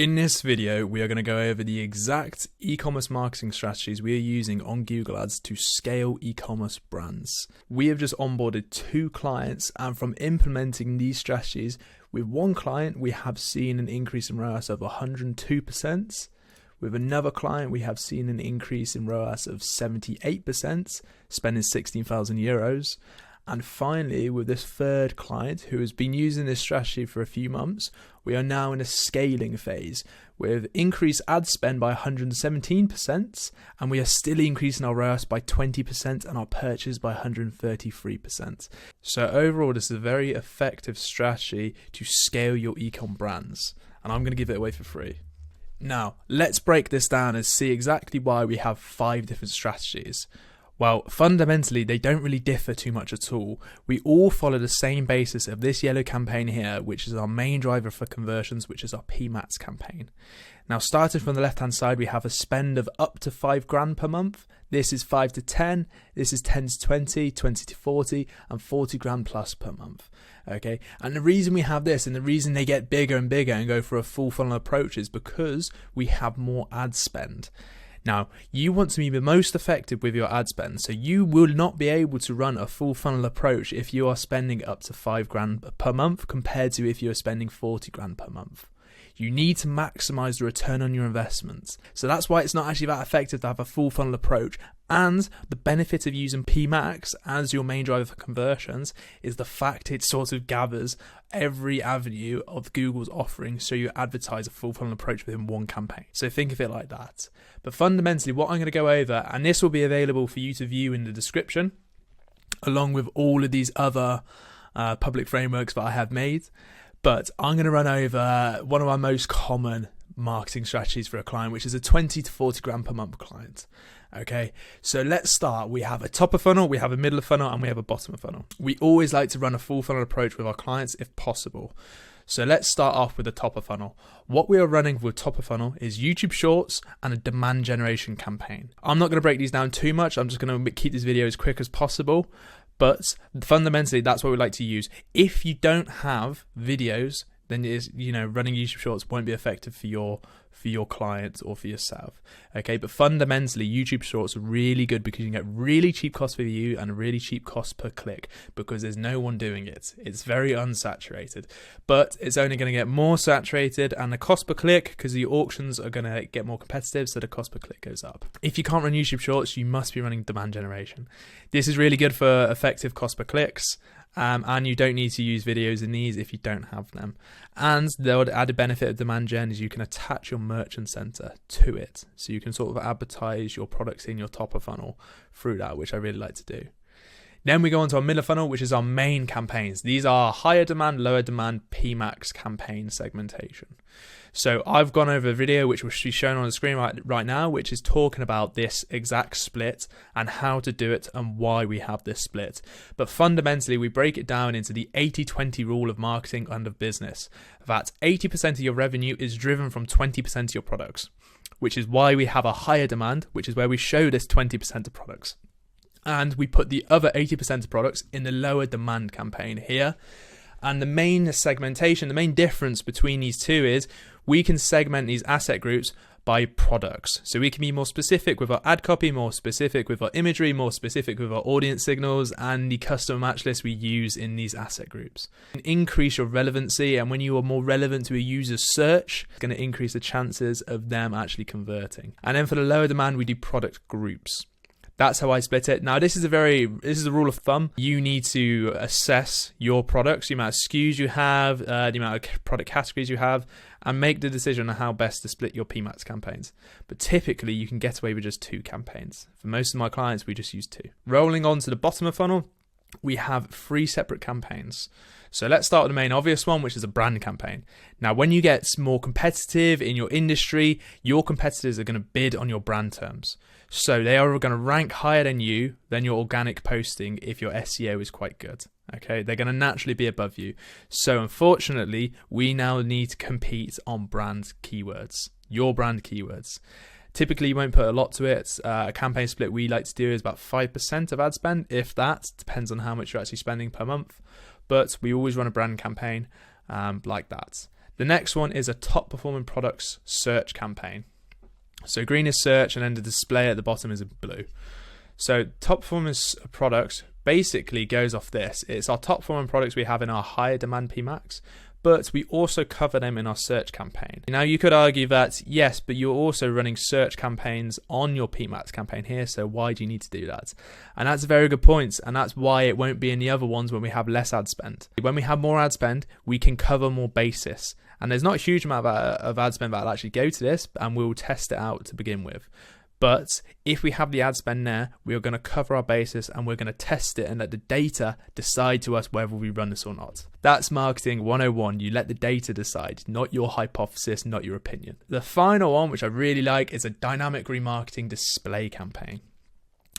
In this video, we are going to go over the exact e-commerce marketing strategies we are using on Google Ads to scale e-commerce brands. We have just onboarded 2 clients, and from implementing these strategies with one client, we have seen an increase in ROAS of 102%. With another client, we have seen an increase in ROAS of 78%, spending 16,000 euros. And finally, with this third client who has been using this strategy for a few months, we are now in a scaling phase with increased ad spend by 117%, and we are still increasing our ROAS by 20% and our purchase by 133%. So overall, this is a very effective strategy to scale your e-com brands, and I'm going to give it away for free. Now, let's break this down and see exactly why we have 5 different strategies. Well, fundamentally, they don't really differ too much at all. We all follow the same basis of this yellow campaign here, which is our main driver for conversions, which is our PMax campaign. Now, starting from the left-hand side, we have a spend of up to $5,000 per month. This is 5 to 10, this is 10 to 20, 20 to 40, and $40,000 plus per month. Okay, and the reason we have this and the reason they get bigger and bigger and go for a full funnel approach is because we have more ad spend. Now, you want to be the most effective with your ad spend, so you will not be able to run a full funnel approach if you are spending up to $5,000 per month compared to if you are spending $40,000 per month. You need to maximize the return on your investments. So that's why it's not actually that effective to have a full funnel approach. And the benefit of using PMax as your main driver for conversions is the fact it sort of gathers every avenue of Google's offering, so you advertise a full funnel approach within one campaign. So think of it like that. But fundamentally, what I'm going to go over, and this will be available for you to view in the description, along with all of these other public frameworks that I have made. But I'm going to run over one of our most common marketing strategies for a client, which is a 20 to 40 grand per month client. Okay, so let's start. We have a top of funnel, we have a middle of funnel, and we have a bottom of funnel. We always like to run a full funnel approach with our clients if possible. So let's start off with the top of funnel. What we are running with top of funnel is YouTube Shorts and a demand generation campaign. I'm not going to break these down too much. I'm just going to keep this video as quick as possible. But fundamentally, that's what we like to use. If you don't have videos, then running YouTube Shorts won't be effective for your client or for yourself. Okay, but fundamentally, YouTube Shorts are really good because you can get really cheap cost per view and a really cheap cost per click because there's no one doing it. It's very unsaturated, but it's only going to get more saturated, and the cost per click, because the auctions are going to get more competitive, so the cost per click goes up. If you can't run YouTube Shorts, you must be running demand generation. This is really good for effective cost per clicks. And you don't need to use videos in these if you don't have them. And the added benefit of demand gen is you can attach your merchant center to it. So you can sort of advertise your products in your top of funnel through that, which I really like to do. Then we go on to our middle funnel, which is our main campaigns. These are higher demand, lower demand PMax campaign segmentation. So I've gone over a video which will be shown on the screen right now, which is talking about this exact split and how to do it and why we have this split. But fundamentally, we break it down into the 80-20 rule of marketing and of business, that 80% of your revenue is driven from 20% of your products, which is why we have a higher demand, which is where we show this 20% of products. And we put the other 80% of products in the lower demand campaign here. And the main segmentation, the main difference between these two is we can segment these asset groups by products. So we can be more specific with our ad copy, more specific with our imagery, more specific with our audience signals, and the custom match list we use in these asset groups. Increase your relevancy, and when you are more relevant to a user's search, it's going to increase the chances of them actually converting. And then for the lower demand, we do product groups. That's how I split it. Now, this is a rule of thumb. You need to assess your products, the amount of SKUs you have, the amount of product categories you have, and make the decision on how best to split your PMax campaigns. But typically, you can get away with just 2 campaigns. For most of my clients, we just use 2. Rolling on to the bottom of funnel, we have 3 separate campaigns. So let's start with the main obvious one, which is a brand campaign. Now, when you get more competitive in your industry, your competitors are going to bid on your brand terms. So they are going to rank higher than your organic posting if your SEO is quite good. Okay, they're going to naturally be above you. So unfortunately, we now need to compete on brand keywords, your brand keywords. Typically, you won't put a lot to it. A campaign split we like to do is about 5% of ad spend, if that. Depends on how much you're actually spending per month. But we always run a brand campaign like that. The next one is a top performing products search campaign. So green is search, and then the display at the bottom is blue. So top performance products basically goes off this. It's our top performing products we have in our higher demand PMax, but we also cover them in our search campaign. Now you could argue that yes, but you're also running search campaigns on your PMax campaign here, so why do you need to do that? And that's a very good point, and that's why it won't be in the other ones when we have less ad spend. When we have more ad spend, we can cover more basis. And there's not a huge amount of ad spend that will actually go to this, and we'll test it out to begin with. But if we have the ad spend there, we are going to cover our basis and we're going to test it and let the data decide to us whether we run this or not. That's marketing 101. You let the data decide, not your hypothesis, not your opinion. The final one, which I really like, is a dynamic remarketing display campaign.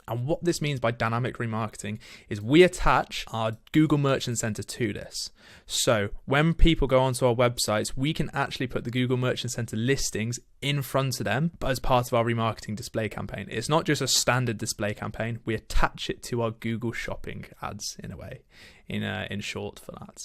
And what this means by dynamic remarketing is we attach our Google Merchant Center to this. So when people go onto our websites, we can actually put the Google Merchant Center listings in front of them as part of our remarketing display campaign. It's not just a standard display campaign. We attach it to our Google Shopping ads in a way, in short for that.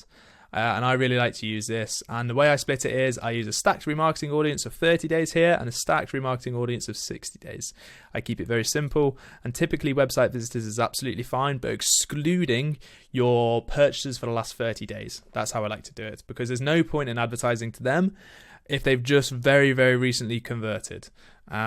And I really like to use this. And the way I split it is I use a stacked remarketing audience of 30 days here and a stacked remarketing audience of 60 days. I keep it very simple. And typically website visitors is absolutely fine, but excluding your purchases for the last 30 days. That's how I like to do it, because there's no point in advertising to them if they've just very, very recently converted.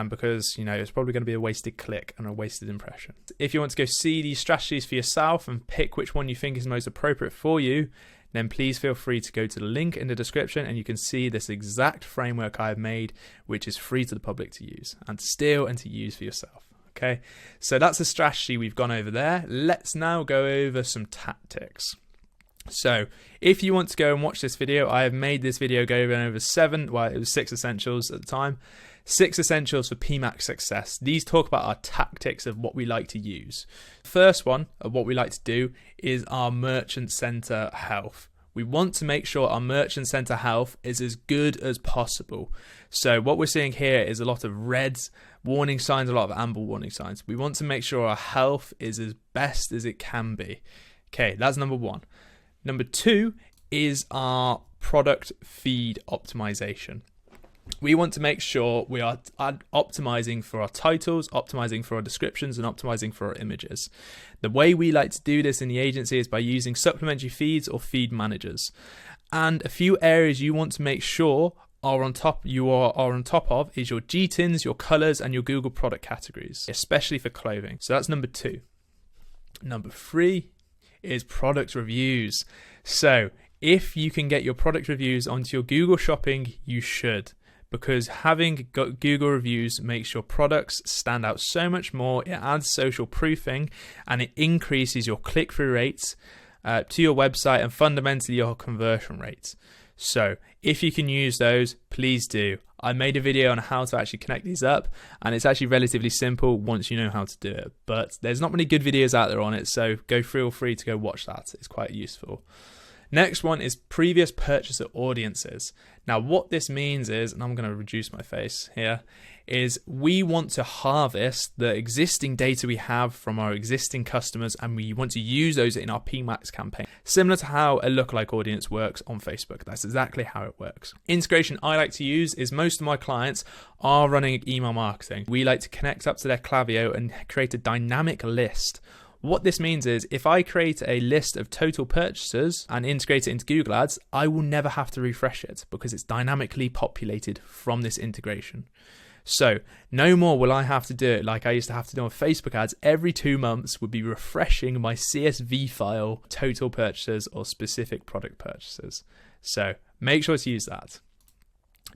Because, it's probably going to be a wasted click and a wasted impression. If you want to go see these strategies for yourself and pick which one you think is most appropriate for you, then please feel free to go to the link in the description and you can see this exact framework I have made, which is free to the public to use and to steal and to use for yourself. Okay, so that's the strategy we've gone over there. Let's now go over some tactics. So if you want to go and watch this video, I have made this video go over 6 essentials at the time. 6 essentials for PMax success. These talk about our tactics of what we like to use. First one of what we like to do is our merchant center health. We want to make sure our merchant center health is as good as possible. So what we're seeing here is a lot of red warning signs, a lot of amber warning signs. We want to make sure our health is as best as it can be. Okay, that's number 1. Number 2 is our product feed optimization. We want to make sure we are optimizing for our titles, optimizing for our descriptions, and optimizing for our images. The way we like to do this in the agency is by using supplementary feeds or feed managers. And a few areas you want to make sure are on top of is your GTINs, your colors, and your Google product categories, especially for clothing. So that's number 2. Number 3 is product reviews. So if you can get your product reviews onto your Google Shopping, you should. Because having Google reviews makes your products stand out so much more. It adds social proofing and it increases your click-through rates to your website and fundamentally your conversion rates. So if you can use those, please do. I made a video on how to actually connect these up, and it's actually relatively simple once you know how to do it. But there's not many good videos out there on it, so feel free to go watch that. It's quite useful. Next one is previous purchaser audiences. Now what this means is, and I'm going to reduce my face here, is we want to harvest the existing data we have from our existing customers and we want to use those in our PMax campaign. Similar to how a lookalike audience works on Facebook. That's exactly how it works. Integration I like to use is most of my clients are running email marketing. We like to connect up to their Klaviyo and create a dynamic list. What this means is if I create a list of total purchases and integrate it into Google Ads, I will never have to refresh it because it's dynamically populated from this integration. So no more will I have to do it like I used to have to do on Facebook ads. Every 2 months would be refreshing my CSV file, total purchases or specific product purchases. So make sure to use that.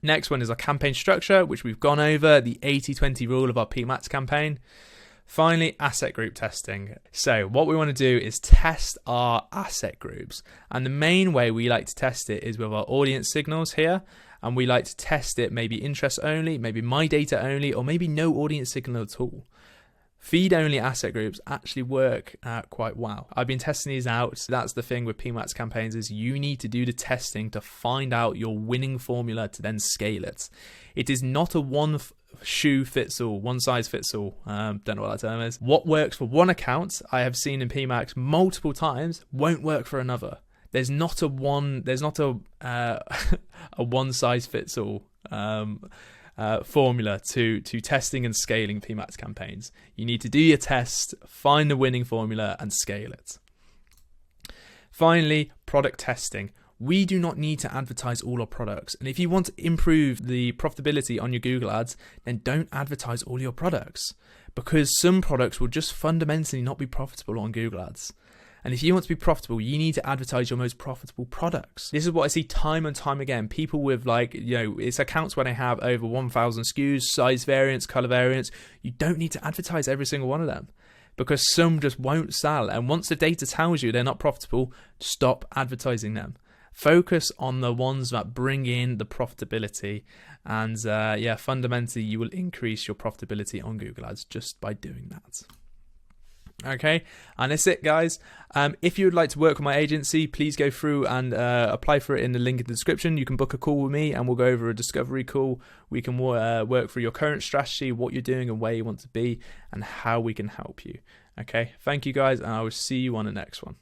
Next one is our campaign structure, which we've gone over, the 80-20 rule of our PMax campaign. Finally, asset group testing. So what we want to do is test our asset groups. And the main way we like to test it is with our audience signals here. And we like to test it maybe interest only, maybe my data only, or maybe no audience signal at all. Feed only asset groups actually work quite well. I've been testing these out. That's the thing with PMax campaigns is you need to do the testing to find out your winning formula to then scale it. It is not a one size fits all. Don't know what that term is. What works for one account I have seen in PMax multiple times won't work for another. there's not a a one size fits all formula to testing and scaling PMax campaigns. You need to do your test, find the winning formula, and scale it. Finally, product testing. We do not need to advertise all our products. And if you want to improve the profitability on your Google Ads, then don't advertise all your products, because some products will just fundamentally not be profitable on Google Ads. And if you want to be profitable, you need to advertise your most profitable products. This is what I see time and time again. People with it's accounts where they have over 1,000 SKUs, size variants, color variants. You don't need to advertise every single one of them, because some just won't sell. And once the data tells you they're not profitable, stop advertising them. Focus on the ones that bring in the profitability. And fundamentally, you will increase your profitability on Google Ads just by doing that. Okay, and that's it, guys. If you would like to work with my agency, please go through and apply for it in the link in the description. You can book a call with me and we'll go over a discovery call. We can work through your current strategy, what you're doing and where you want to be, and how we can help you. Okay, thank you guys, and I will see you on the next one.